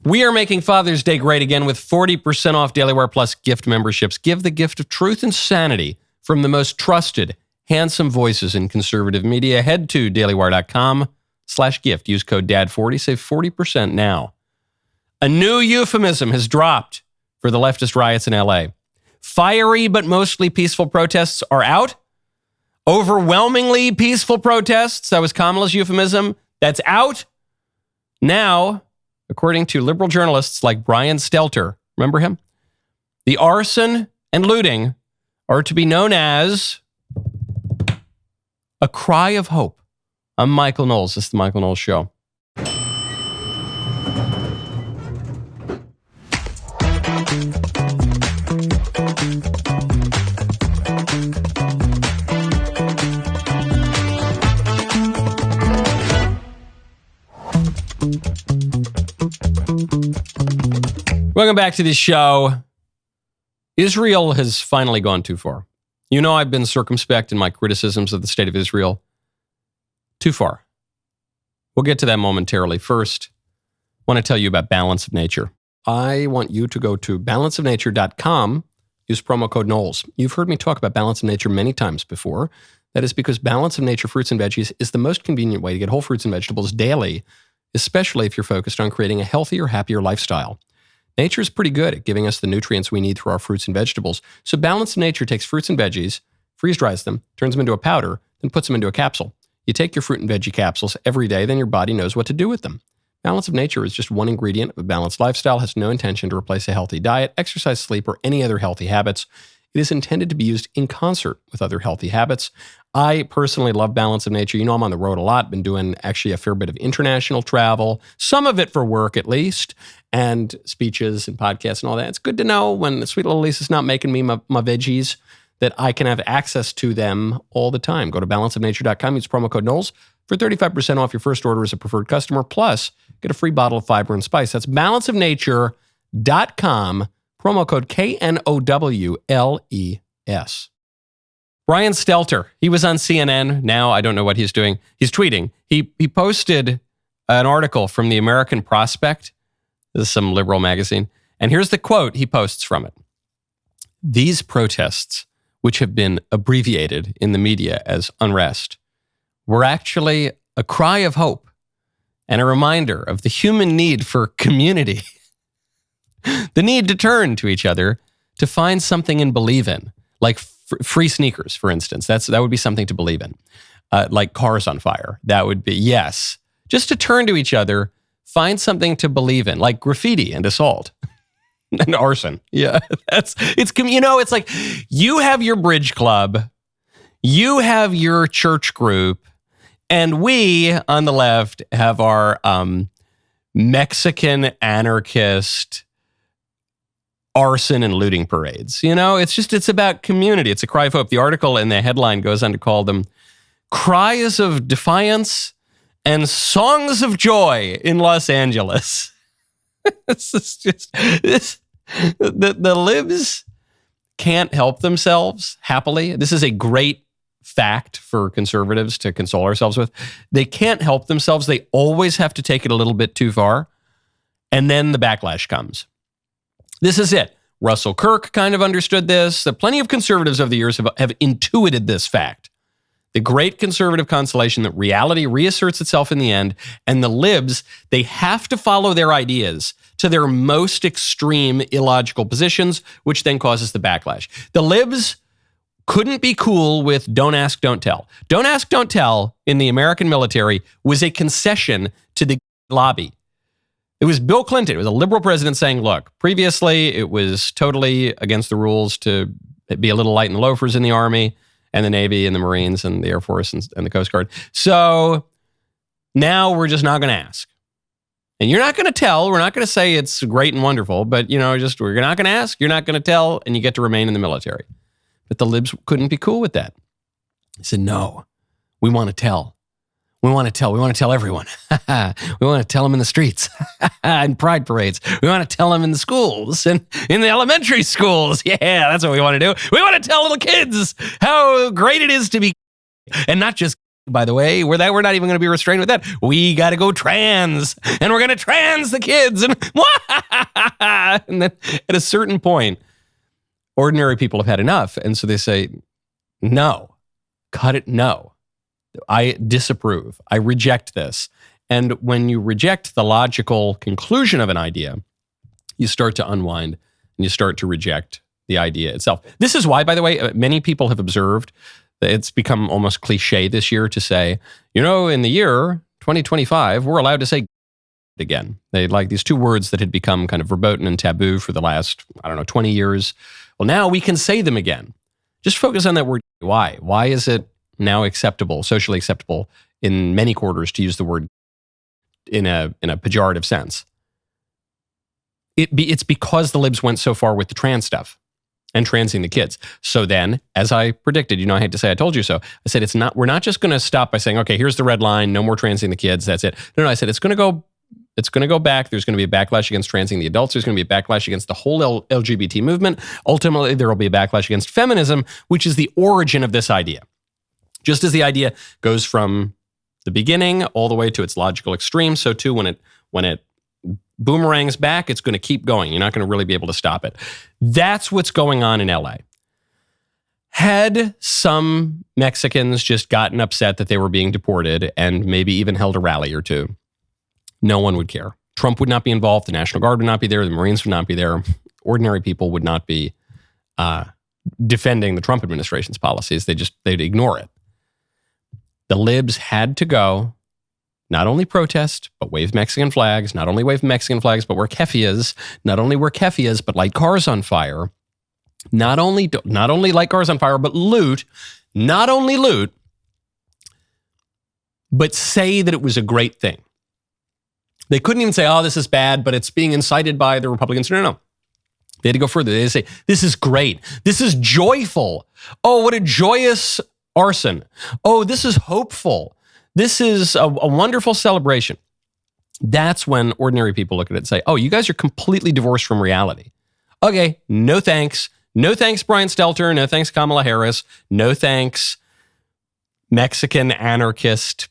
We are making Father's Day great again with 40% off DailyWire Plus gift memberships. Give the gift of truth and sanity from the most trusted, handsome voices in conservative media. Head to dailywire.com/gift. Use code DAD40. Save 40% now. A new euphemism has dropped for the leftist riots in LA. Fiery but mostly peaceful protests are out. Overwhelmingly peaceful protests, that was Kamala's euphemism, that's out. Now, according to liberal journalists like Brian Stelter, remember him? The arson and looting are to be known as a cry of hope. I'm Michael Knowles. This is the Michael Knowles Show. Welcome back to the show. Israel has finally gone too far. You know, I've been circumspect in my criticisms of the state of Israel. Too far. We'll get to that momentarily. First, I want to tell you about Balance of Nature. I want you to go to balanceofnature.com, use promo code Knowles. You've heard me talk about Balance of Nature many times before. That is because Balance of Nature fruits and veggies is the most convenient way to get whole fruits and vegetables daily, especially if you're focused on creating a healthier, happier lifestyle. Nature is pretty good at giving us the nutrients we need through our fruits and vegetables. So Balance of Nature takes fruits and veggies, freeze dries them, turns them into a powder, then puts them into a capsule. You take your fruit and veggie capsules every day, then your body knows what to do with them. Balance of Nature is just one ingredient of a balanced lifestyle, has no intention to replace a healthy diet, exercise, sleep, or any other healthy habits. It is intended to be used in concert with other healthy habits. I personally love Balance of Nature. You know, I'm on the road a lot, been doing actually a fair bit of international travel, some of it for work at least, and speeches and podcasts and all that. It's good to know when sweet little Lisa's not making me my veggies that I can have access to them all the time. Go to balanceofnature.com, use promo code Knowles for 35% off your first order as a preferred customer, plus get a free bottle of fiber and spice. That's balanceofnature.com, promo code KNOWLES. Brian Stelter, he was on CNN. Now I don't know what he's doing. He's tweeting. He posted an article from the American Prospect. This is some liberal magazine. And here's the quote he posts from it. These protests, which have been abbreviated in the media as unrest, were actually a cry of hope and a reminder of the human need for community, the need to turn to each other to find something and believe in, like free sneakers, for instance. That would be something to believe in. Like cars on fire. That would be, yes. Just to turn to each other, find something to believe in, like graffiti and assault. And arson. Yeah, it's like you have your bridge club, you have your church group, and we on the left have our Mexican anarchist arson and looting parades. You know, it's about community. It's a cry of hope. The article in the headline goes on to call them cries of defiance and songs of joy in Los Angeles. The libs can't help themselves happily. This is a great fact for conservatives to console ourselves with. They can't help themselves. They always have to take it a little bit too far. And then the backlash comes. This is it. Russell Kirk kind of understood this. Plenty of conservatives over the years have intuited this fact. The great conservative consolation that reality reasserts itself in the end, and the libs, they have to follow their ideas to their most extreme illogical positions, which then causes the backlash. The libs couldn't be cool with don't ask, don't tell. Don't ask, don't tell in the American military was a concession to the lobby. It was Bill Clinton. It was a liberal president saying, look, previously it was totally against the rules to be a little light in the loafers in the Army and the Navy and the Marines and the Air Force and the Coast Guard. So now we're just not going to ask. And you're not going to tell. We're not going to say it's great and wonderful, but we're not going to ask. You're not going to tell, and you get to remain in the military. But the libs couldn't be cool with that. He said, no, we want to tell. We want to tell. We want to tell everyone. We want to tell them in the streets and pride parades. We want to tell them in the schools and in the elementary schools. Yeah, that's what we want to do. We want to tell little kids how great it is to be, and not just by the way, we're not even going to be restrained with that. We got to go trans, and we're going to trans the kids. And then at a certain point, ordinary people have had enough. And so they say, no, cut it. No, I disapprove. I reject this. And when you reject the logical conclusion of an idea, you start to unwind and you start to reject the idea itself. This is why, by the way, many people have observed that it's become almost cliche this year to say, in the year 2025, we're allowed to say again. They like these two words that had become kind of verboten and taboo for the last, 20 years. Well, now we can say them again. Just focus on that word. Why? Why is it now acceptable, socially acceptable in many quarters to use the word in a pejorative sense? It's because the libs went so far with the trans stuff and transing the kids. So then, as I predicted, I hate to say I told you so. I said we're not just going to stop by saying, okay, here's the red line, no more transing the kids, that's it. No, I said it's going to go back. There's going to be a backlash against transing the adults. There's going to be a backlash against the whole LGBT movement. Ultimately, there will be a backlash against feminism, which is the origin of this idea. Just as the idea goes from the beginning all the way to its logical extreme, so too when it boomerangs back, it's going to keep going. You're not going to really be able to stop it. That's what's going on in LA. Had some Mexicans just gotten upset that they were being deported and maybe even held a rally or two, no one would care. Trump would not be involved. The National Guard would not be there. The Marines would not be there. Ordinary people would not be defending the Trump administration's policies. They'd ignore it. The libs had to go, not only protest, but wave Mexican flags, not only wave Mexican flags, but wear keffiyehs, not only wear keffiyehs, but light cars on fire, not only light cars on fire, but loot, not only loot, but say that it was a great thing. They couldn't even say, oh, this is bad, but it's being incited by the Republicans. No. They had to go further. They had to say, this is great. This is joyful. Oh, what a joyous arson. Oh, this is hopeful. This is a wonderful celebration. That's when ordinary people look at it and say, oh, you guys are completely divorced from reality. Okay, no thanks. No thanks, Brian Stelter. No thanks, Kamala Harris. No thanks, Mexican anarchist,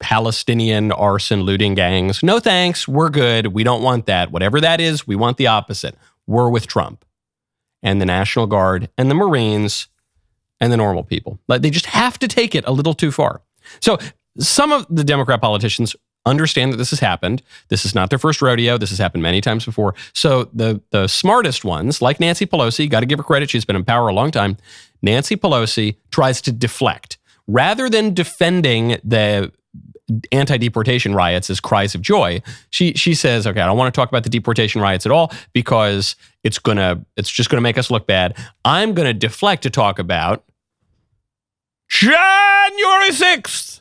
Palestinian arson looting gangs. No thanks. We're good. We don't want that. Whatever that is, we want the opposite. We're with Trump and the National Guard and the Marines and the normal people. Like, they just have to take it a little too far. So some of the Democrat politicians understand that this has happened. This is not their first rodeo. This has happened many times before. So the smartest ones, like Nancy Pelosi, got to give her credit. She's been in power a long time. Nancy Pelosi tries to deflect. Rather than defending the anti-deportation riots as cries of joy, she says, okay, I don't want to talk about the deportation riots at all because it's just gonna make us look bad. I'm gonna deflect to talk about January 6th.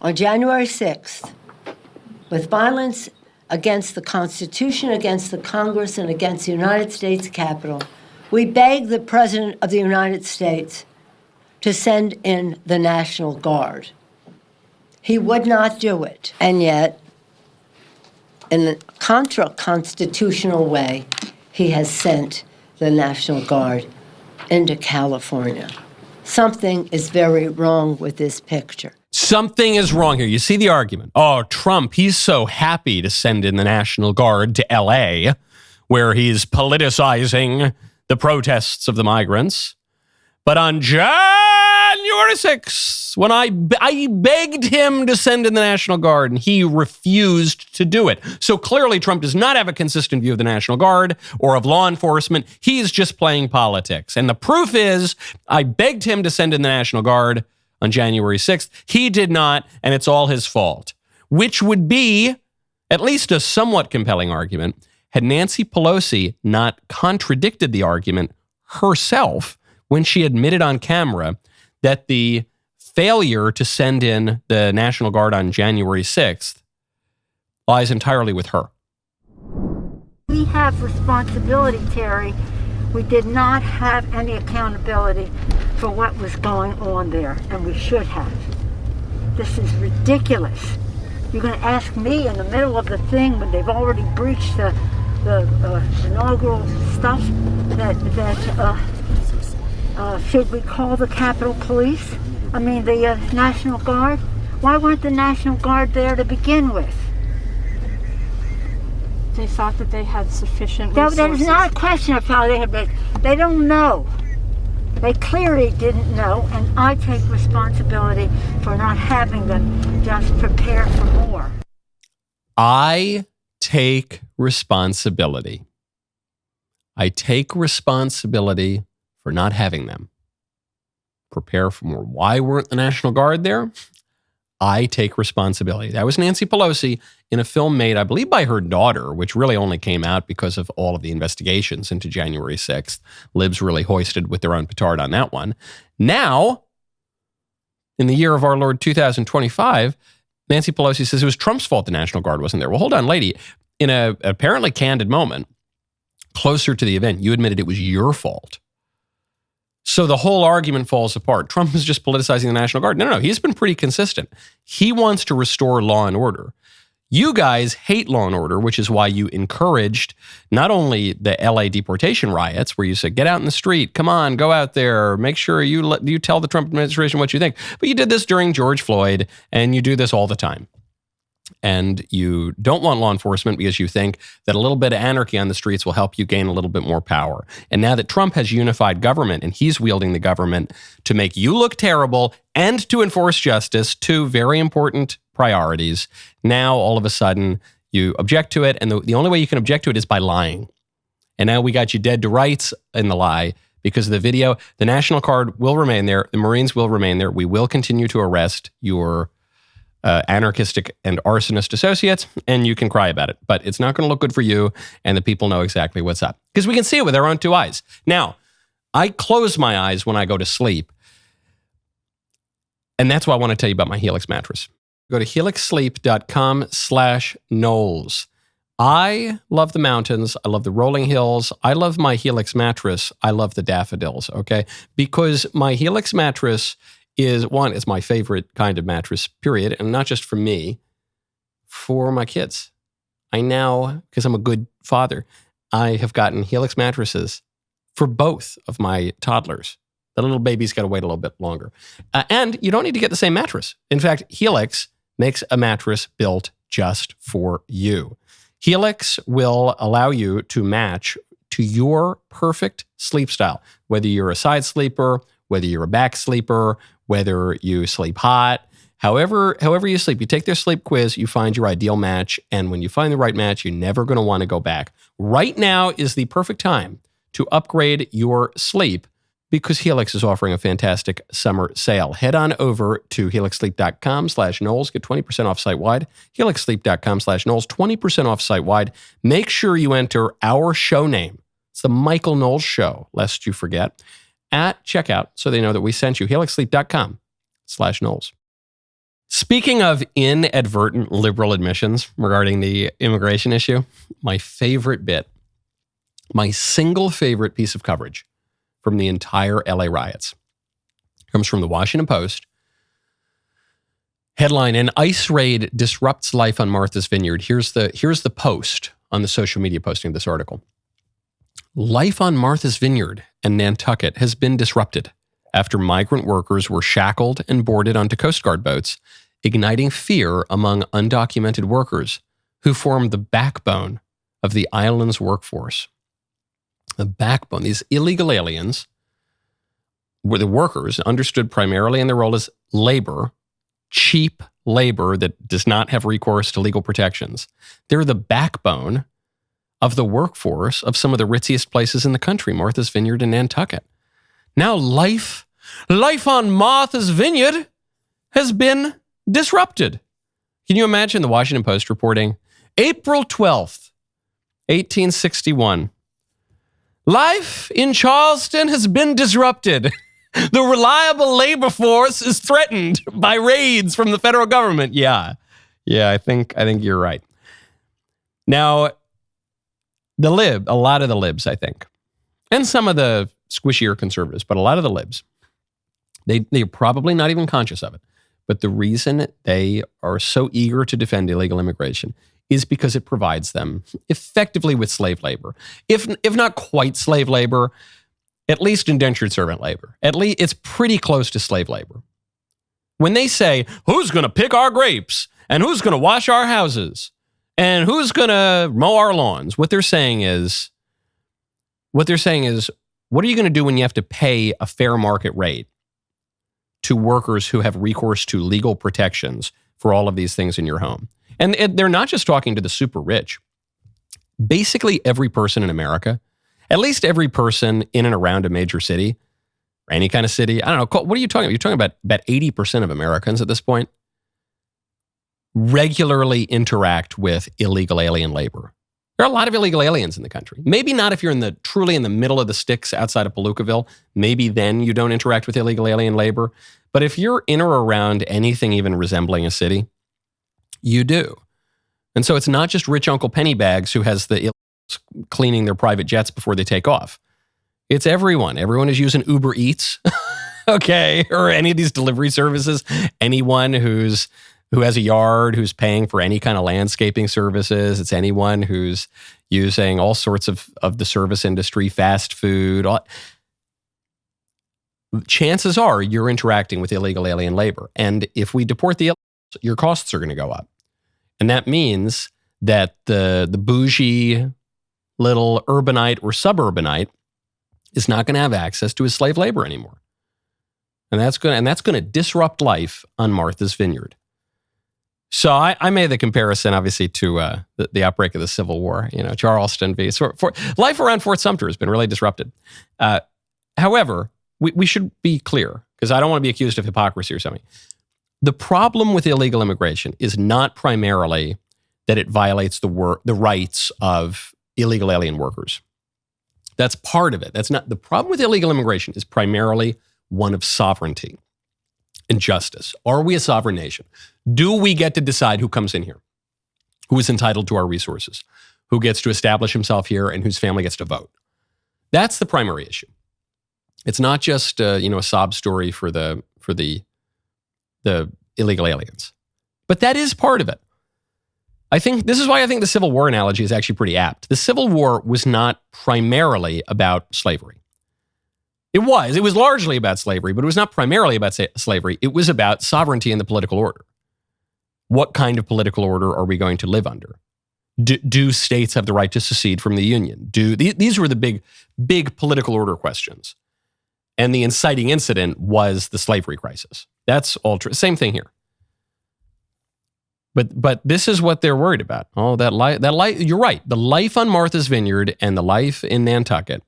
On January 6th, with violence against the Constitution, against the Congress, and against the United States Capitol, we begged the President of the United States to send in the National Guard. He would not do it. And yet, in a contra-constitutional way, he has sent the National Guard into California. Something is very wrong with this picture. Something is wrong here. You see the argument. Oh, Trump, he's so happy to send in the National Guard to LA, where he's politicizing the protests of the migrants. But on January 6th, when I begged him to send in the National Guard, and he refused to do it. So clearly Trump does not have a consistent view of the National Guard or of law enforcement. He's just playing politics. And the proof is, I begged him to send in the National Guard on January 6th. He did not, and it's all his fault. Which would be at least a somewhat compelling argument had Nancy Pelosi not contradicted the argument herself when she admitted on camera that the failure to send in the National Guard on January 6th lies entirely with her. We have responsibility, Terry. We did not have any accountability for what was going on there, and we should have. This is ridiculous. You're going to ask me in the middle of the thing when they've already breached the inaugural stuff that should we call the Capitol Police? I mean, the National Guard. Why weren't the National Guard there to begin with? They thought that they had sufficient resources. There's not a question of how they had been. They don't know. They clearly didn't know, and I take responsibility for not having them just prepare for more. I take responsibility. I take responsibility for not having them prepare for more. Why weren't the National Guard there? I take responsibility. That was Nancy Pelosi in a film made, I believe, by her daughter, which really only came out because of all of the investigations into January 6th. Libs really hoisted with their own petard on that one. Now, in the year of our Lord 2025, Nancy Pelosi says it was Trump's fault the National Guard wasn't there. Well, hold on, lady. In a apparently candid moment, closer to the event, you admitted it was your fault. So the whole argument falls apart. Trump is just politicizing the National Guard. No. He's been pretty consistent. He wants to restore law and order. You guys hate law and order, which is why you encouraged not only the LA deportation riots, where you said, get out in the street, come on, go out there, make sure you tell the Trump administration what you think. But you did this during George Floyd, and you do this all the time. And you don't want law enforcement because you think that a little bit of anarchy on the streets will help you gain a little bit more power. And now that Trump has unified government and he's wielding the government to make you look terrible and to enforce justice, two very important priorities, now all of a sudden you object to it. And the only way you can object to it is by lying. And now we got you dead to rights in the lie because of the video. The National Guard will remain there. The Marines will remain there. We will continue to arrest your anarchistic and arsonist associates, and you can cry about it. But it's not going to look good for you, and the people know exactly what's up. Because we can see it with our own two eyes. Now, I close my eyes when I go to sleep, and that's why I want to tell you about my Helix mattress. Go to helixsleep.com/Knowles. I love the mountains. I love the rolling hills. I love my Helix mattress. I love the daffodils, okay? Because my Helix mattress is my favorite kind of mattress, period. And not just for me, for my kids. I now, because I'm a good father, I have gotten Helix mattresses for both of my toddlers. The little baby's got to wait a little bit longer. And you don't need to get the same mattress. In fact, Helix makes a mattress built just for you. Helix will allow you to match to your perfect sleep style, whether you're a side sleeper, whether you're a back sleeper, whether you sleep hot, however you sleep. You take their sleep quiz, you find your ideal match, and when you find the right match, you're never going to want to go back. Right now is the perfect time to upgrade your sleep because Helix is offering a fantastic summer sale. Head on over to helixsleep.com/Knowles. Get 20% off site-wide. helixsleep.com/Knowles, 20% off site-wide. Make sure you enter our show name. It's the Michael Knowles Show, lest you forget, at checkout so they know that we sent you. helixsleep.com/Knowles. Speaking of inadvertent liberal admissions regarding the immigration issue, my favorite bit, my single favorite piece of coverage from the entire LA riots comes from the Washington Post. Headline, an ICE raid disrupts life on Martha's Vineyard. Here's the post on the social media posting of this article. Life on Martha's Vineyard and Nantucket has been disrupted after migrant workers were shackled and boarded onto Coast Guard boats, igniting fear among undocumented workers who form the backbone of the island's workforce. The backbone, these illegal aliens, were the workers understood primarily in their role as labor, cheap labor that does not have recourse to legal protections. They're the backbone of the workforce of some of the ritziest places in the country, Martha's Vineyard and Nantucket. Now life on Martha's Vineyard has been disrupted. Can you imagine the Washington Post reporting, April 12th, 1861, life in Charleston has been disrupted. The reliable labor force is threatened by raids from the federal government. Yeah, I think you're right. Now, a lot of the libs, I think, and some of the squishier conservatives, but a lot of the libs, they're probably not even conscious of it. But the reason they are so eager to defend illegal immigration is because it provides them effectively with slave labor. If not quite slave labor, at least indentured servant labor. At least it's pretty close to slave labor. When they say, who's going to pick our grapes and who's going to wash our houses and who's going to mow our lawns, what they're saying is, what are you going to do when you have to pay a fair market rate to workers who have recourse to legal protections for all of these things in your home? And they're not just talking to the super rich. Basically every person in America, at least every person in and around a major city, or any kind of city, I don't know, what are you talking about? You're talking about 80% of Americans at this point regularly interact with illegal alien labor. There are a lot of illegal aliens in the country. Maybe not if you're truly in the middle of the sticks outside of Palookaville. Maybe then you don't interact with illegal alien labor. But if you're in or around anything even resembling a city, you do. And so it's not just rich Uncle Pennybags who has the cleaning their private jets before they take off. It's everyone. Everyone is using Uber Eats, okay, or any of these delivery services. Anyone who has a yard, who's paying for any kind of landscaping services. It's anyone who's using all sorts of the service industry, fast food. Chances are you're interacting with illegal alien labor. And if we deport the illegals, your costs are going to go up. And that means that the bougie little urbanite or suburbanite is not going to have access to his slave labor anymore. And that's going to disrupt life on Martha's Vineyard. So I made the comparison, obviously, to the outbreak of the Civil War. Charleston v. Life around Fort Sumter has been really disrupted. However, we should be clear, because I don't want to be accused of hypocrisy or something. The problem with illegal immigration is not primarily that it violates the rights of illegal alien workers. That's part of it. That's not the problem with illegal immigration. Is primarily one of sovereignty and justice. Are we a sovereign nation? Do we get to decide who comes in here? Who is entitled to our resources? Who gets to establish himself here and whose family gets to vote? That's the primary issue. It's not just a sob story for the illegal aliens. But that is part of it. This is why I think the Civil War analogy is actually pretty apt. The Civil War was not primarily about slavery. It was largely about slavery, but it was not primarily about slavery. It was about sovereignty and the political order. What kind of political order are we going to live under? Do states have the right to secede from the Union? These were the big political order questions. And the inciting incident was the slavery crisis. That's all true. Same thing here. But this is what they're worried about. Oh, that life. You're right. The life on Martha's Vineyard and the life in Nantucket,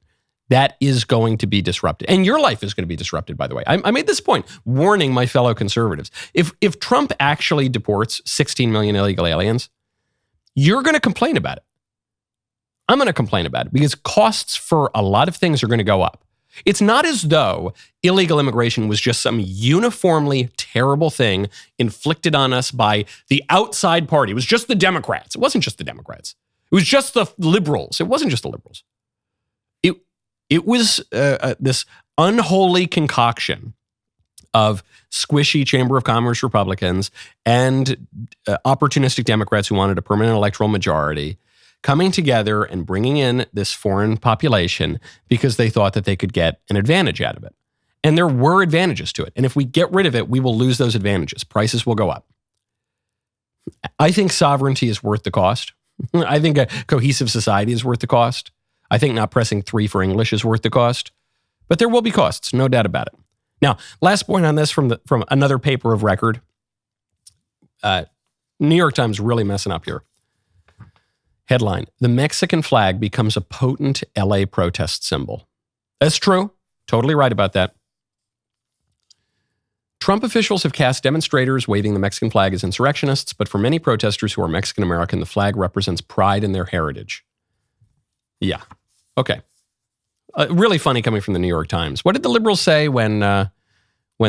that is going to be disrupted. And your life is going to be disrupted, by the way. I made this point, warning my fellow conservatives. If Trump actually deports 16 million illegal aliens, you're going to complain about it. I'm going to complain about it because costs for a lot of things are going to go up. It's not as though illegal immigration was just some uniformly terrible thing inflicted on us by the outside party. It was just the Democrats. It wasn't just the Democrats. It was just the liberals. It wasn't just the liberals. It was this unholy concoction of squishy Chamber of Commerce Republicans and opportunistic Democrats who wanted a permanent electoral majority coming together and bringing in this foreign population because they thought that they could get an advantage out of it. And there were advantages to it. And if we get rid of it, we will lose those advantages. Prices will go up. I think sovereignty is worth the cost. I think a cohesive society is worth the cost. I think not pressing 3 for English is worth the cost. But there will be costs, no doubt about it. Now, last point on this from another paper of record. New York Times really messing up here. Headline, the Mexican flag becomes a potent LA protest symbol. That's true. Totally right about that. Trump officials have cast demonstrators waving the Mexican flag as insurrectionists, but for many protesters who are Mexican-American, the flag represents pride in their heritage. Yeah. Okay. Really funny coming from the New York Times. What did the liberals say when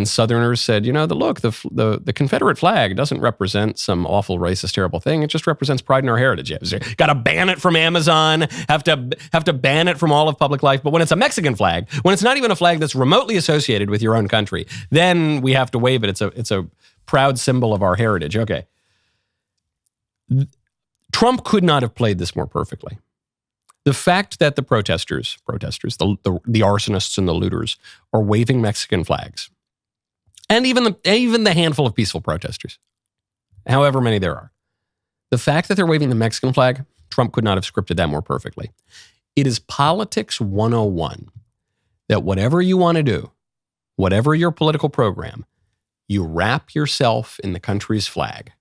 Southerners said, the Confederate flag doesn't represent some awful racist, terrible thing. It just represents pride in our heritage. Got to ban it from Amazon, have to ban it from all of public life. But when it's a Mexican flag, when it's not even a flag that's remotely associated with your own country, then we have to wave it. It's a proud symbol of our heritage. Okay. Trump could not have played this more perfectly. The fact that the protesters, the arsonists and the looters are waving Mexican flags, And even the handful of peaceful protesters, however many there are. The fact that they're waving the Mexican flag, Trump could not have scripted that more perfectly. It is politics 101 that whatever you want to do, whatever your political program, you wrap yourself in the country's flag.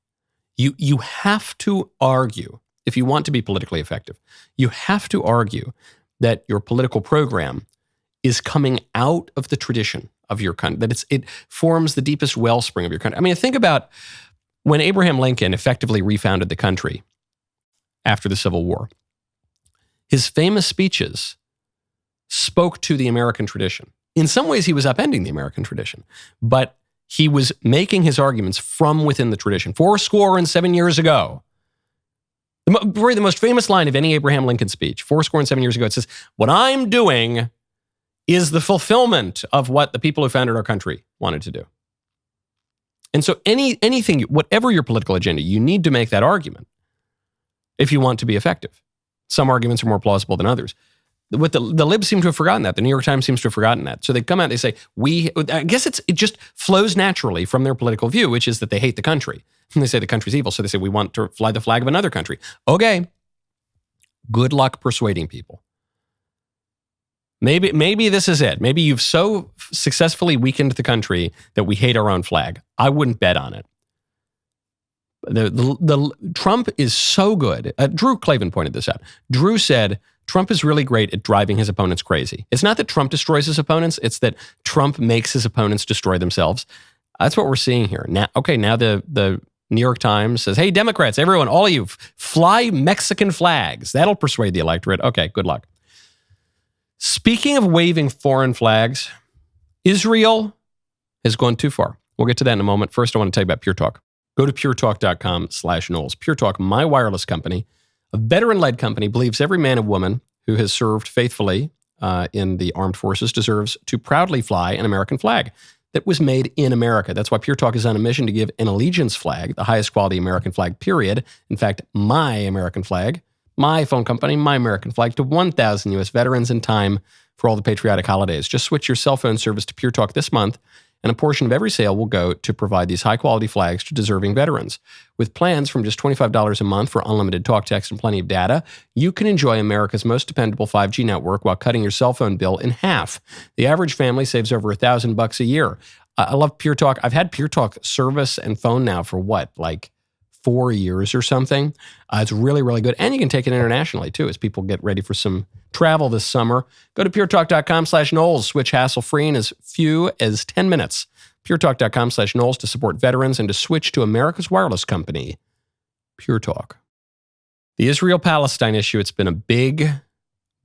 You have to argue, if you want to be politically effective, you have to argue that your political program is coming out of the tradition of your country, that it forms the deepest wellspring of your country. I mean, think about when Abraham Lincoln effectively refounded the country after the Civil War. His famous speeches spoke to the American tradition. In some ways, he was upending the American tradition, but he was making his arguments from within the tradition. 77 years ago, probably the most famous line of any Abraham Lincoln speech, 77 years ago, it says, "What I'm doing is the fulfillment of what the people who founded our country wanted to do." And so anything, whatever your political agenda, you need to make that argument if you want to be effective. Some arguments are more plausible than others. What the libs seem to have forgotten that. The New York Times seems to have forgotten that. So they come out, they say, I guess it just flows naturally from their political view, which is that they hate the country. And they say the country's evil. So they say, we want to fly the flag of another country. Okay. Good luck persuading people. Maybe this is it. Maybe you've so successfully weakened the country that we hate our own flag. I wouldn't bet on it. Trump is so good. Drew Clavin pointed this out. Drew said, Trump is really great at driving his opponents crazy. It's not that Trump destroys his opponents. It's that Trump makes his opponents destroy themselves. That's what we're seeing here. Now the New York Times says, hey, Democrats, everyone, all of you, fly Mexican flags. That'll persuade the electorate. Okay, good luck. Speaking of waving foreign flags, Israel has gone too far. We'll get to that in a moment. First, I want to tell you about Pure Talk. Go to puretalk.com/Knowles. Pure Talk, my wireless company, a veteran-led company, believes every man and woman who has served faithfully in the armed forces deserves to proudly fly an American flag that was made in America. That's why Pure Talk is on a mission to give an allegiance flag, the highest quality American flag, period. In fact, my American flag, my phone company, my American flag, to 1,000 U.S. veterans in time for all the patriotic holidays. Just switch your cell phone service to Pure Talk this month, and a portion of every sale will go to provide these high-quality flags to deserving veterans. With plans from just $25 a month for unlimited talk, text, and plenty of data, you can enjoy America's most dependable 5G network while cutting your cell phone bill in half. The average family saves over $1,000 a year. I love Pure Talk. I've had Pure Talk service and phone now for 4 years or something. It's really, really good. And you can take it internationally too as people get ready for some travel this summer. Go to puretalk.com/Knowles. Switch hassle-free in as few as 10 minutes. puretalk.com/Knowles to support veterans and to switch to America's wireless company, Pure Talk. The Israel-Palestine issue, it's been a big,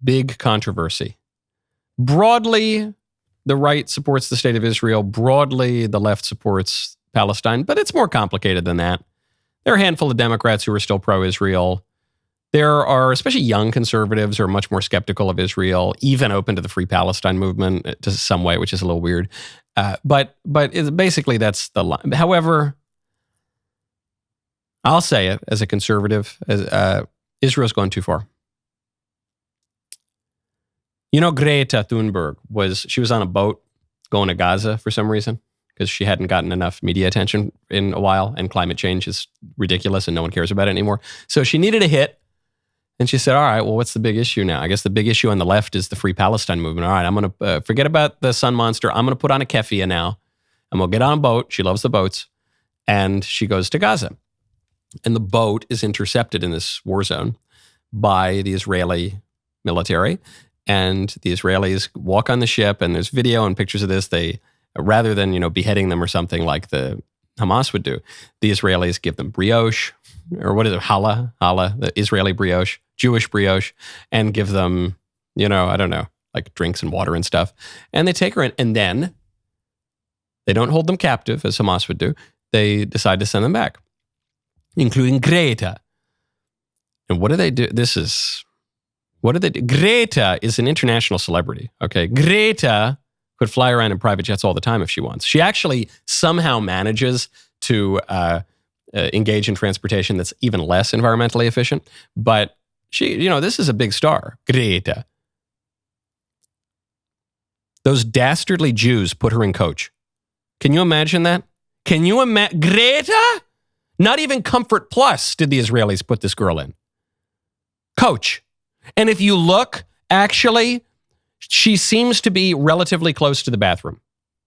big controversy. Broadly, the right supports the state of Israel. Broadly, the left supports Palestine, but it's more complicated than that. There are a handful of Democrats who are still pro-Israel. There are, especially young conservatives, who are much more skeptical of Israel, even open to the Free Palestine movement to some way, which is a little weird. But basically, that's the line. However, I'll say it as a conservative, Israel's gone too far. You know, Greta Thunberg she was on a boat going to Gaza for some reason, because she hadn't gotten enough media attention in a while, and climate change is ridiculous and no one cares about it anymore. So she needed a hit, and she said, all right, well, what's the big issue now? I guess the big issue on the left is the Free Palestine movement. All right, I'm going to forget about the sun monster. I'm going to put on a keffiyeh now, and we'll get on a boat. She loves the boats, and she goes to Gaza. And the boat is intercepted in this war zone by the Israeli military, and the Israelis walk on the ship, and there's video and pictures of this. They rather than, beheading them or something like the Hamas would do, the Israelis give them brioche, or what is it, challah, the Israeli brioche, Jewish brioche, and give them, I don't know, like drinks and water and stuff. And they take her in, and then they don't hold them captive, as Hamas would do. They decide to send them back, including Greta. And what do they do? What do they do? Greta is an international celebrity, okay? Greta could fly around in private jets all the time if she wants. She actually somehow manages to engage in transportation that's even less environmentally efficient. But she, this is a big star, Greta. Those dastardly Jews put her in coach. Can you imagine that? Can you imagine? Greta? Not even Comfort Plus did the Israelis put this girl in. Coach. And if you look, actually, she seems to be relatively close to the bathroom.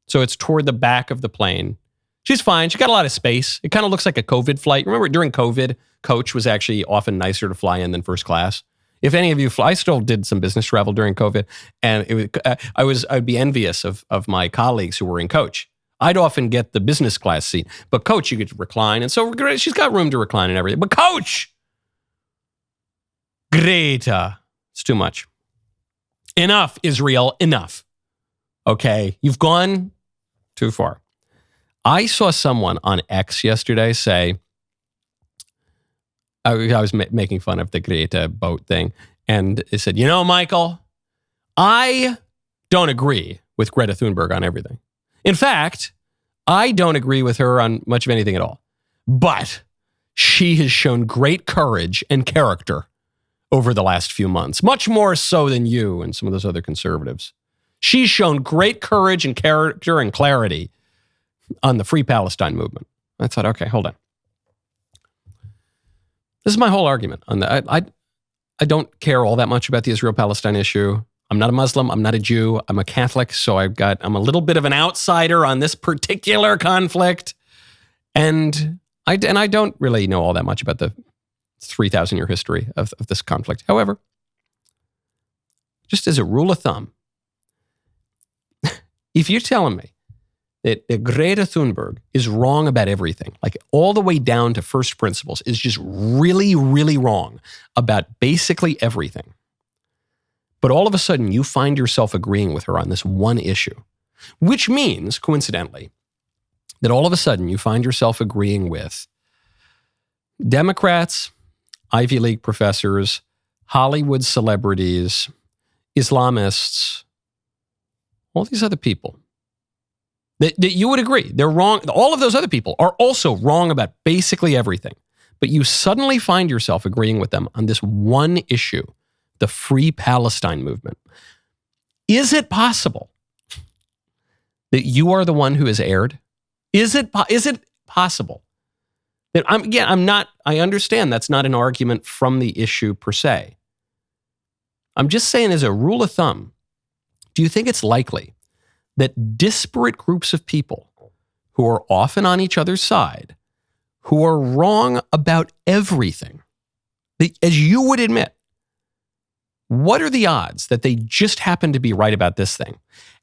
So it's toward the back of the plane. She's fine. She got a lot of space. It kind of looks like a COVID flight. Remember, during COVID, coach was actually often nicer to fly in than first class. If any of you fly, I still did some business travel during COVID, and I'd be envious of my colleagues who were in coach. I'd often get the business class seat, but coach, you get to recline, and so she's got room to recline and everything. But coach, Greta, it's too much. Enough, Israel, enough. Okay, you've gone too far. I saw someone on X yesterday say, I was making fun of the Greta boat thing, and it said, Michael, I don't agree with Greta Thunberg on everything. In fact, I don't agree with her on much of anything at all. But she has shown great courage and character over the last few months, much more so than you and some of those other conservatives. She's shown great courage and character and clarity on the Free Palestine movement. I thought, okay, hold on. This is my whole argument on that. I don't care all that much about the Israel-Palestine issue. I'm not a Muslim. I'm not a Jew. I'm a Catholic. So I'm a little bit of an outsider on this particular conflict. And I don't really know all that much about the 3,000-year history of this conflict. However, just as a rule of thumb, if you're telling me that Greta Thunberg is wrong about everything, like all the way down to first principles, is just really, really wrong about basically everything, but all of a sudden you find yourself agreeing with her on this one issue, which means, coincidentally, that all of a sudden you find yourself agreeing with Democrats, Ivy League professors, Hollywood celebrities, Islamists, all these other people. That you would agree, they're wrong. All of those other people are also wrong about basically everything. But you suddenly find yourself agreeing with them on this one issue, the Free Palestine movement. Is it possible that you are the one who has erred? Is it possible that I understand that's not an argument from the issue per se. I'm just saying as a rule of thumb, do you think it's likely that disparate groups of people who are often on each other's side, who are wrong about everything, as you would admit, what are the odds that they just happen to be right about this thing?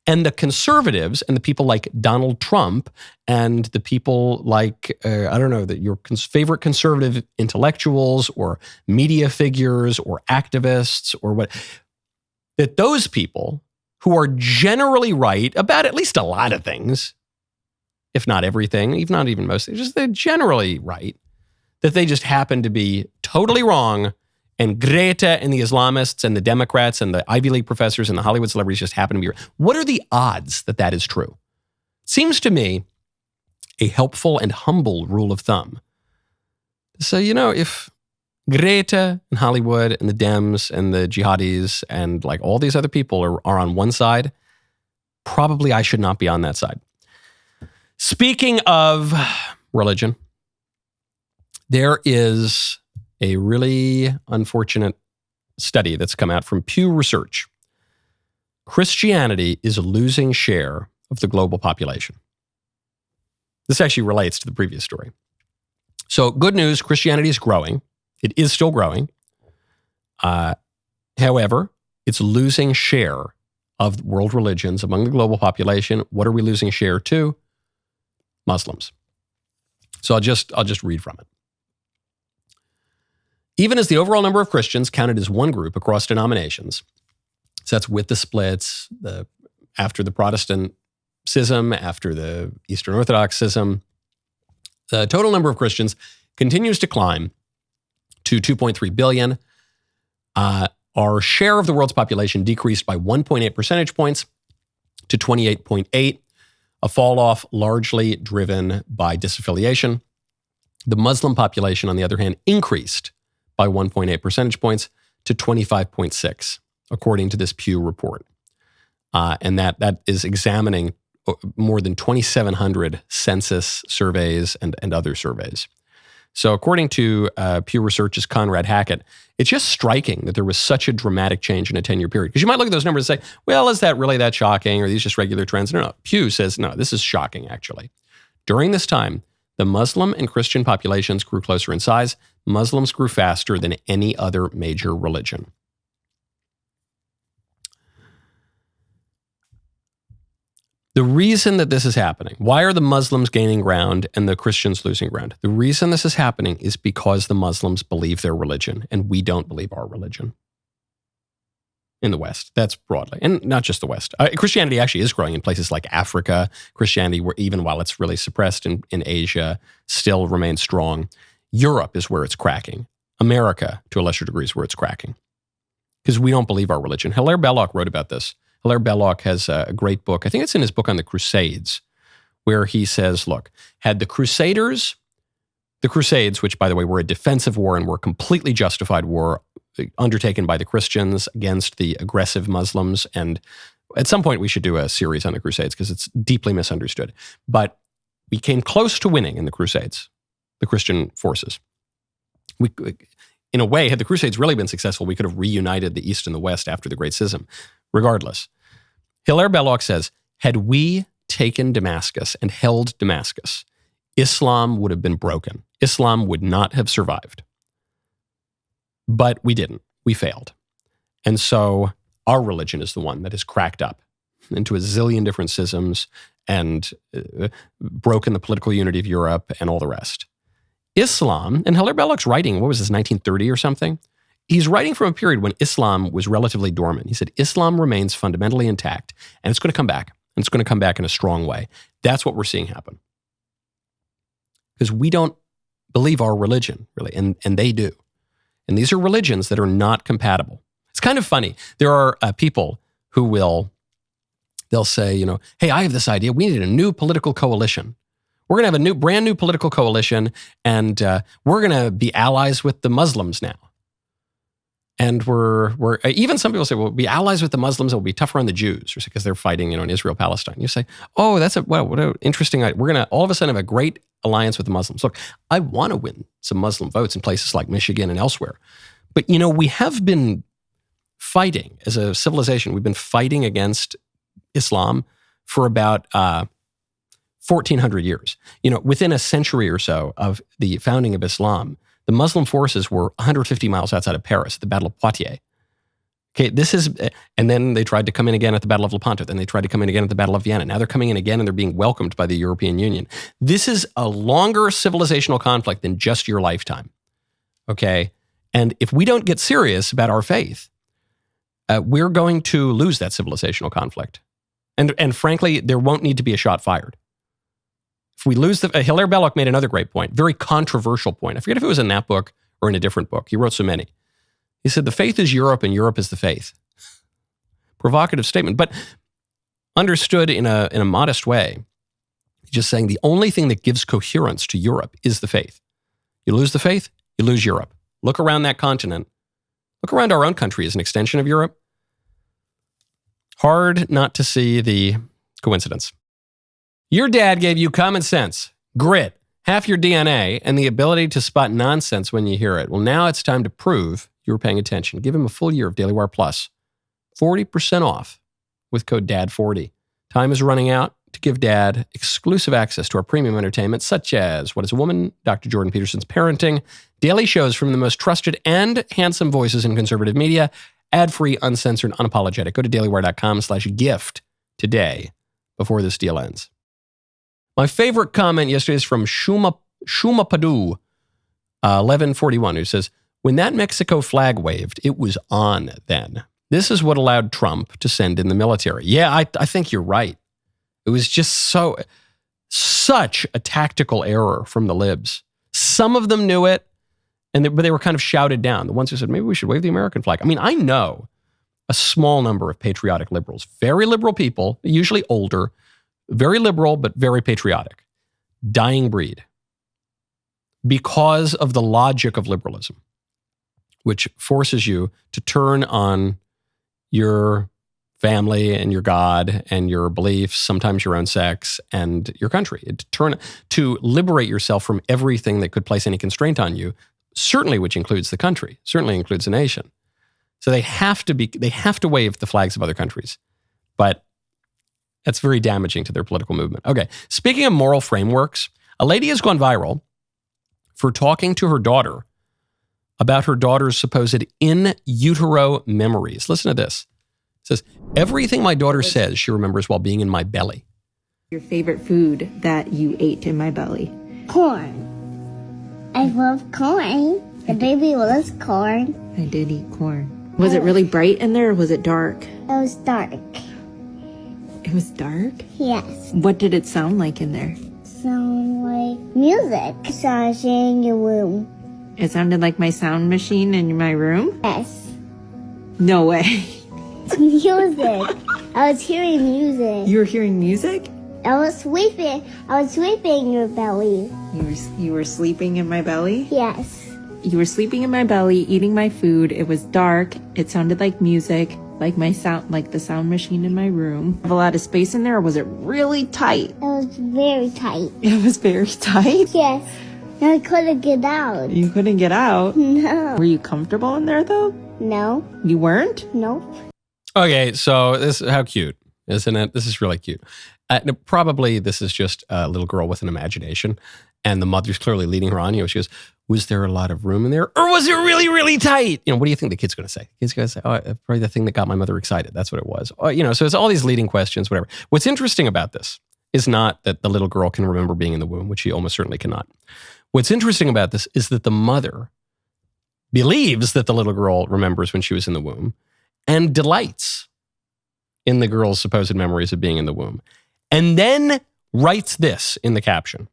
And the conservatives and the people like Donald Trump and the people like, your favorite conservative intellectuals or media figures or activists or what, that those people who are generally right about at least a lot of things, if not everything, if not even most, they're generally right, that they just happen to be totally wrong, and Greta and the Islamists and the Democrats and the Ivy League professors and the Hollywood celebrities just happen to be right. What are the odds that that is true? Seems to me a helpful and humble rule of thumb. So, if Greta and Hollywood and the Dems and the jihadis and like all these other people are on one side, probably I should not be on that side. Speaking of religion, there is a really unfortunate study that's come out from Pew Research. Christianity is losing share of the global population. This actually relates to the previous story. So good news, Christianity is growing. It is still growing. However, it's losing share of world religions among the global population. What are we losing share to? Muslims. So I'll just read from it. Even as the overall number of Christians counted as one group across denominations, so that's with the splits, after the Protestant schism, after the Eastern Orthodox schism, the total number of Christians continues to climb to 2.3 billion. Our share of the world's population decreased by 1.8 percentage points to 28.8, a fall off largely driven by disaffiliation. The Muslim population, on the other hand, increased by 1.8 percentage points to 25.6, according to this Pew report. And that is examining more than 2,700 census surveys and other surveys. So according to Pew Research's Conrad Hackett, it's just striking that there was such a dramatic change in a 10-year period. Because you might look at those numbers and say, well, is that really that shocking? Or are these just regular trends? No. Pew says, no, this is shocking, actually. During this time, the Muslim and Christian populations grew closer in size. Muslims grew faster than any other major religion. The reason that this is happening, why are the Muslims gaining ground and the Christians losing ground? The reason this is happening is because the Muslims believe their religion and we don't believe our religion. In the West, that's broadly, and not just the West. Christianity actually is growing in places like Africa. Christianity, even while it's really suppressed in Asia, still remains strong. Europe is where it's cracking. America, to a lesser degree, is where it's cracking. Because we don't believe our religion. Hilaire Belloc wrote about this. Hilaire Belloc has a great book. I think it's in his book on the Crusades, where he says, look, had the Crusades, which, by the way, were a defensive war and were a completely justified war undertaken by the Christians against the aggressive Muslims. And at some point, we should do a series on the Crusades because it's deeply misunderstood. But we came close to winning in the Crusades, the Christian forces. We, in a way, had the Crusades really been successful, we could have reunited the East and the West after the Great Schism. Regardless, Hilaire Belloc says, had we taken Damascus and held Damascus, Islam would have been broken. Islam would not have survived. But we didn't. We failed. And so our religion is the one that has cracked up into a zillion different schisms and broken the political unity of Europe and all the rest. Islam, and Hilaire Belloc's writing, what was this, 1930 or something? He's writing from a period when Islam was relatively dormant. He said, Islam remains fundamentally intact, and it's going to come back. And it's going to come back in a strong way. That's what we're seeing happen. Because we don't believe our religion, really, and they do. And these are religions that are not compatible. It's kind of funny. There are people who they'll say, hey, I have this idea. We need a new political coalition. We're going to have a brand new political coalition, and we're going to be allies with the Muslims now. And we're even some people say, we'll be allies with the Muslims. It will be tougher on the Jews because they're fighting, in Israel-Palestine. You say, oh, what an interesting idea. We're going to all of a sudden have a great alliance with the Muslims. Look, I want to win some Muslim votes in places like Michigan and elsewhere. But, we have been fighting as a civilization. We've been fighting against Islam for about 1,400 years. Within a century or so of the founding of Islam, the Muslim forces were 150 miles outside of Paris at the Battle of Poitiers. Okay, and then they tried to come in again at the Battle of Lepanto. Then they tried to come in again at the Battle of Vienna. Now they're coming in again and they're being welcomed by the European Union. This is a longer civilizational conflict than just your lifetime. Okay, and if we don't get serious about our faith, we're going to lose that civilizational conflict. And frankly, there won't need to be a shot fired. If we lose Hilaire Belloc made another great point, very controversial point. I forget if it was in that book or in a different book. He wrote so many. He said, the faith is Europe and Europe is the faith. Provocative statement, but understood in a modest way. Just saying the only thing that gives coherence to Europe is the faith. You lose the faith, you lose Europe. Look around that continent. Look around our own country as an extension of Europe. Hard not to see the coincidence. Your dad gave you common sense, grit, half your DNA, and the ability to spot nonsense when you hear it. Well, now it's time to prove you were paying attention. Give him a full year of DailyWire Plus. 40% off with code DAD40. Time is running out to give Dad exclusive access to our premium entertainment, such as What is a Woman?, Dr. Jordan Peterson's Parenting, daily shows from the most trusted and handsome voices in conservative media, ad-free, uncensored, unapologetic. Go to dailywire.com/gift today before this deal ends. My favorite comment yesterday is from Shuma Padu, 1141, who says, when that Mexico flag waved, it was on then. This is what allowed Trump to send in the military. Yeah, I think you're right. It was just such a tactical error from the libs. Some of them knew it, but they were kind of shouted down. The ones who said, maybe we should wave the American flag. I mean, I know a small number of patriotic liberals, very liberal people, usually older, very liberal, but very patriotic. Dying breed. Because of the logic of liberalism, which forces you to turn on your family and your God and your beliefs, sometimes your own sex and your country. To liberate yourself from everything that could place any constraint on you, certainly which includes the country, certainly includes the nation. So they have to wave the flags of other countries. But that's very damaging to their political movement. Okay, speaking of moral frameworks, a lady has gone viral for talking to her daughter about her daughter's supposed in-Utero memories. Listen to this. It says, everything my daughter says she remembers while being in my belly. Your favorite food that you ate in my belly? Corn. I love corn. The baby loves corn. I did eat corn. Was it really bright in there or was it dark? It was dark. It was dark? Yes. What did it sound like in there? Sound like music. Sounding in your room. It sounded like my sound machine in my room? Yes. No way. Music. I was hearing music. You were hearing music? I was sleeping. I was sleeping in your belly. You were sleeping in my belly? Yes. You were sleeping in my belly, eating my food. It was dark. It sounded like music, like the sound machine in my room. Have a lot of space in there, or was it really tight? It was very tight. It was very tight? Yes. I couldn't get out. You couldn't get out? No. Were you comfortable in there, though? No. You weren't? Nope. Okay, so how cute, isn't it? This is really cute. Probably this is just a little girl with an imagination, and the mother's clearly leading her on. She goes, was there a lot of room in there? Or was it really, really tight? What do you think the kid's going to say? The kid's going to say, oh, probably the thing that got my mother excited. That's what it was. So it's all these leading questions, whatever. What's interesting about this is not that the little girl can remember being in the womb, which she almost certainly cannot. What's interesting about this is that the mother believes that the little girl remembers when she was in the womb and delights in the girl's supposed memories of being in the womb. And then writes this in the caption.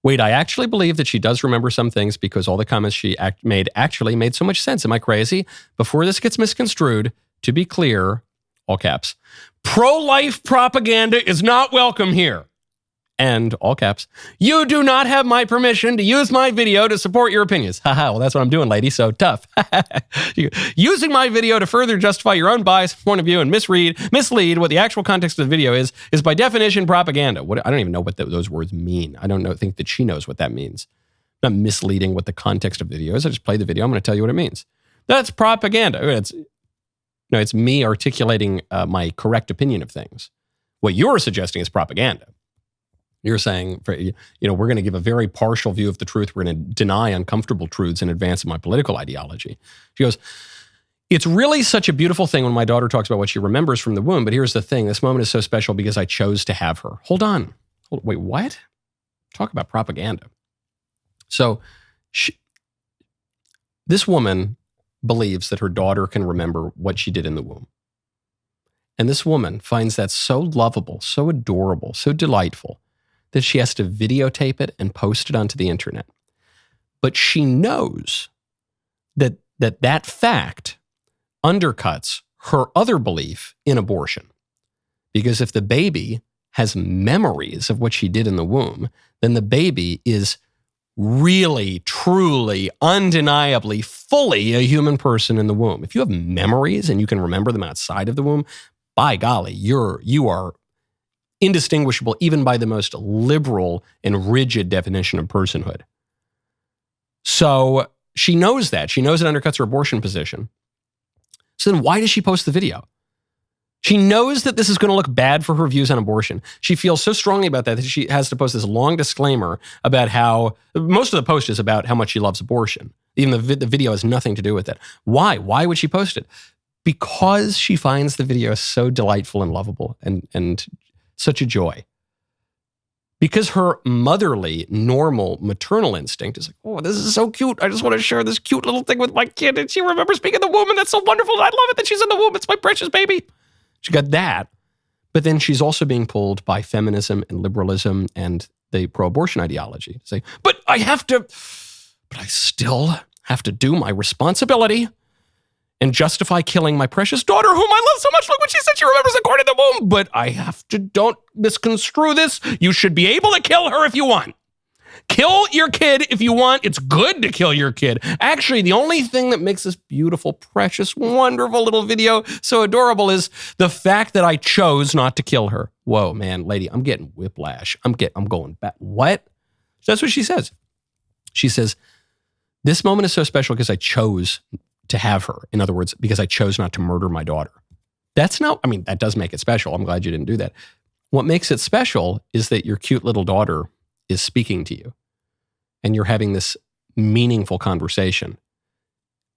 Wait, I actually believe that she does remember some things because all the comments she made actually made so much sense. Am I crazy? Before this gets misconstrued, to be clear, all caps, pro-life propaganda is not welcome here. And all caps, you do not have my permission to use my video to support your opinions. Haha, well, that's what I'm doing, lady, so tough. Using my video to further justify your own bias, point of view, and mislead what the actual context of the video is by definition propaganda. I don't even know what those words mean. I don't think that she knows what that means. I'm not misleading what the context of the video is. I just play the video. I'm going to tell you what it means. That's propaganda. It's me articulating my correct opinion of things. What you're suggesting is propaganda. You're saying, we're going to give a very partial view of the truth. We're going to deny uncomfortable truths in advance of my political ideology. She goes, it's really such a beautiful thing when my daughter talks about what she remembers from the womb. But here's the thing. This moment is so special because I chose to have her. Hold on. Wait, what? Talk about propaganda. So this woman believes that her daughter can remember what she did in the womb. And this woman finds that so lovable, so adorable, so delightful, that she has to videotape it and post it onto the internet. But she knows that fact undercuts her other belief in abortion. Because if the baby has memories of what she did in the womb, then the baby is really, truly, undeniably, fully a human person in the womb. If you have memories and you can remember them outside of the womb, by golly, you are indistinguishable even by the most liberal and rigid definition of personhood. So she knows that. She knows it undercuts her abortion position. So then why does she post the video? She knows that this is going to look bad for her views on abortion. She feels so strongly about that she has to post this long disclaimer about how, most of the post is about how much she loves abortion. Even the video has nothing to do with it. Why? Why would she post it? Because she finds the video so delightful and lovable and such a joy. Because her motherly, normal, maternal instinct is like, oh, this is so cute. I just want to share this cute little thing with my kid. And she remembers being in the womb, and that's so wonderful. I love it that she's in the womb. It's my precious baby. She got that. But then she's also being pulled by feminism and liberalism and the pro-abortion ideology to say, but I still have to do my responsibility and justify killing my precious daughter, whom I love so much. Look what she said. She remembers a cord in the womb. But I have to, don't misconstrue this. You should be able to kill her if you want. Kill your kid if you want. It's good to kill your kid. Actually, the only thing that makes this beautiful, precious, wonderful little video so adorable is the fact that I chose not to kill her. Whoa, man, lady, I'm getting whiplash. I'm going back. What? That's what she says. She says, this moment is so special because I chose to have her. In other words, because I chose not to murder my daughter. That does make it special. I'm glad you didn't do that. What makes it special is that your cute little daughter is speaking to you and you're having this meaningful conversation.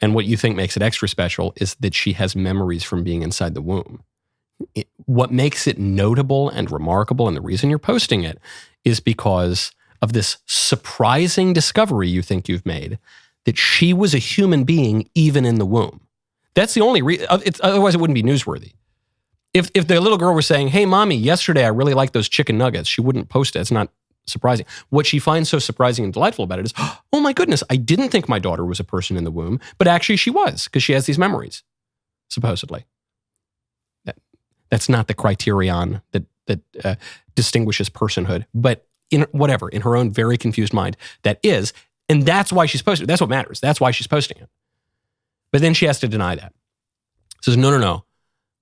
And what you think makes it extra special is that she has memories from being inside the womb. What makes it notable and remarkable, and the reason you're posting it, is because of this surprising discovery you think you've made, that she was a human being even in the womb. That's the only reason. Otherwise, it wouldn't be newsworthy. If the little girl were saying, hey, mommy, yesterday I really liked those chicken nuggets, she wouldn't post it. It's not surprising. What she finds so surprising and delightful about it is, oh my goodness, I didn't think my daughter was a person in the womb, but actually she was, because she has these memories, supposedly. That's not the criterion that distinguishes personhood, but in her own very confused mind, that is, and that's why she's posting it. That's what matters. That's why she's posting it. But then she has to deny that. Says, no.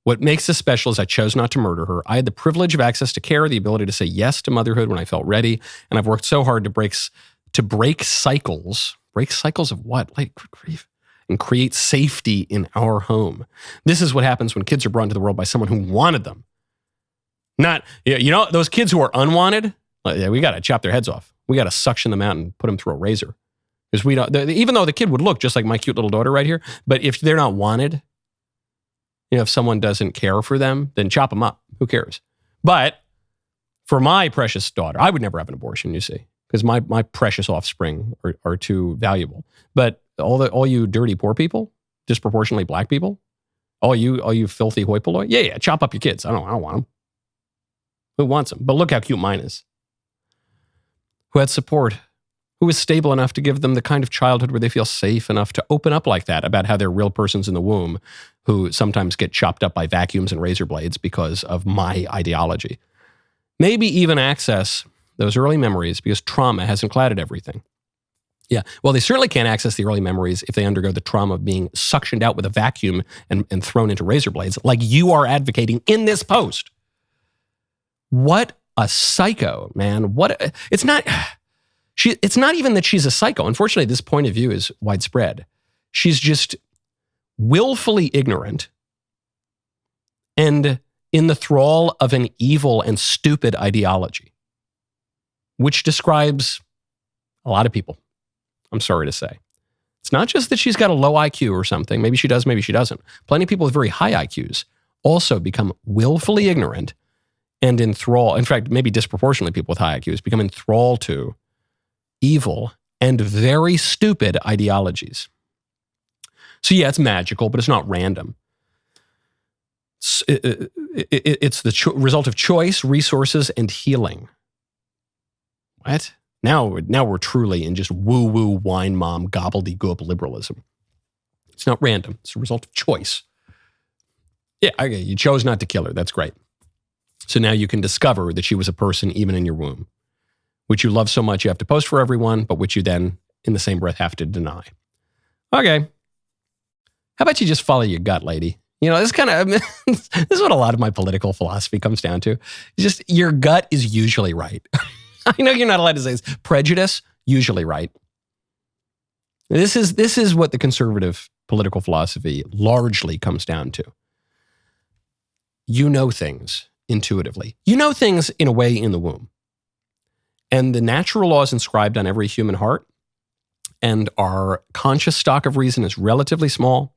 What makes this special is I chose not to murder her. I had the privilege of access to care, the ability to say yes to motherhood when I felt ready, and I've worked so hard to break cycles. Break cycles of what? Like grief. And create safety in our home. This is what happens when kids are brought into the world by someone who wanted them. Not, those kids who are unwanted, we got to chop their heads off. We got to suction them out and put them through a razor. Because we don't, even though the kid would look just like my cute little daughter right here, but if they're not wanted, if someone doesn't care for them, then chop them up. Who cares? But for my precious daughter, I would never have an abortion, you see, because my precious offspring are too valuable. But all you dirty poor people, disproportionately black people, all you filthy hoi polloi, yeah, chop up your kids. I don't want them. Who wants them? But look how cute mine is. Who had support, who was stable enough to give them the kind of childhood where they feel safe enough to open up like that about how they're real persons in the womb who sometimes get chopped up by vacuums and razor blades because of my ideology. Maybe even access those early memories because trauma hasn't clouded everything. Yeah, well, they certainly can't access the early memories if they undergo the trauma of being suctioned out with a vacuum and thrown into razor blades like you are advocating in this post. What a psycho, man. It's not even that she's a psycho. Unfortunately, this point of view is widespread. She's just willfully ignorant and in the thrall of an evil and stupid ideology, which describes a lot of people. I'm sorry to say. It's not just that she's got a low IQ or something. Maybe she does, maybe she doesn't. Plenty of people with very high IQs also become willfully ignorant and enthralled. In fact, maybe disproportionately people with high IQs become enthralled to evil and very stupid ideologies. So yeah, it's magical, but it's not random. It's the result of choice, resources, and healing. What? Now we're truly in just woo-woo wine mom gobbledygook liberalism. It's not random. It's a result of choice. Yeah, okay, you chose not to kill her. That's great. So now you can discover that she was a person even in your womb, which you love so much you have to post for everyone, but which you then, in the same breath, have to deny. Okay. How about you just follow your gut, lady? This this is what a lot of my political philosophy comes down to. It's just your gut is usually right. I know you're not allowed to say this. Prejudice, usually right. This is what the conservative political philosophy largely comes down to. You know things intuitively. You know things in a way in the womb. And the natural laws inscribed on every human heart and our conscious stock of reason is relatively small.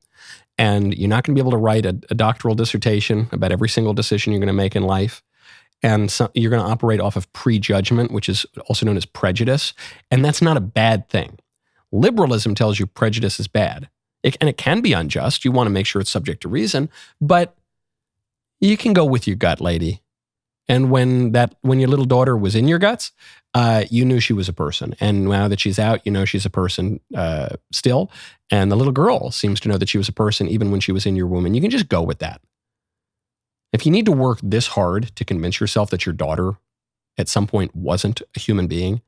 And you're not going to be able to write a doctoral dissertation about every single decision you're going to make in life. And so you're going to operate off of prejudgment, which is also known as prejudice. And that's not a bad thing. Liberalism tells you prejudice is bad. And it can be unjust. You want to make sure it's subject to reason. But you can go with your gut, lady. And when your little daughter was in your guts, you knew she was a person. And now that she's out, you know she's a person still. And the little girl seems to know that she was a person even when she was in your womb. And you can just go with that. If you need to work this hard to convince yourself that your daughter at some point wasn't a human being,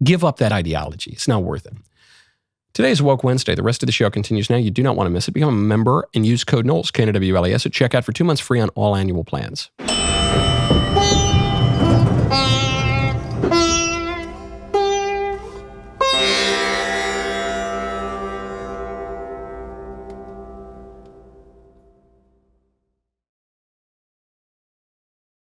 Give up that ideology. It's not worth it. Today is Woke Wednesday. The rest of the show continues now. You do not want to miss it. Become a member and use code Knowles, KNWLES, at checkout for 2 months free on all annual plans.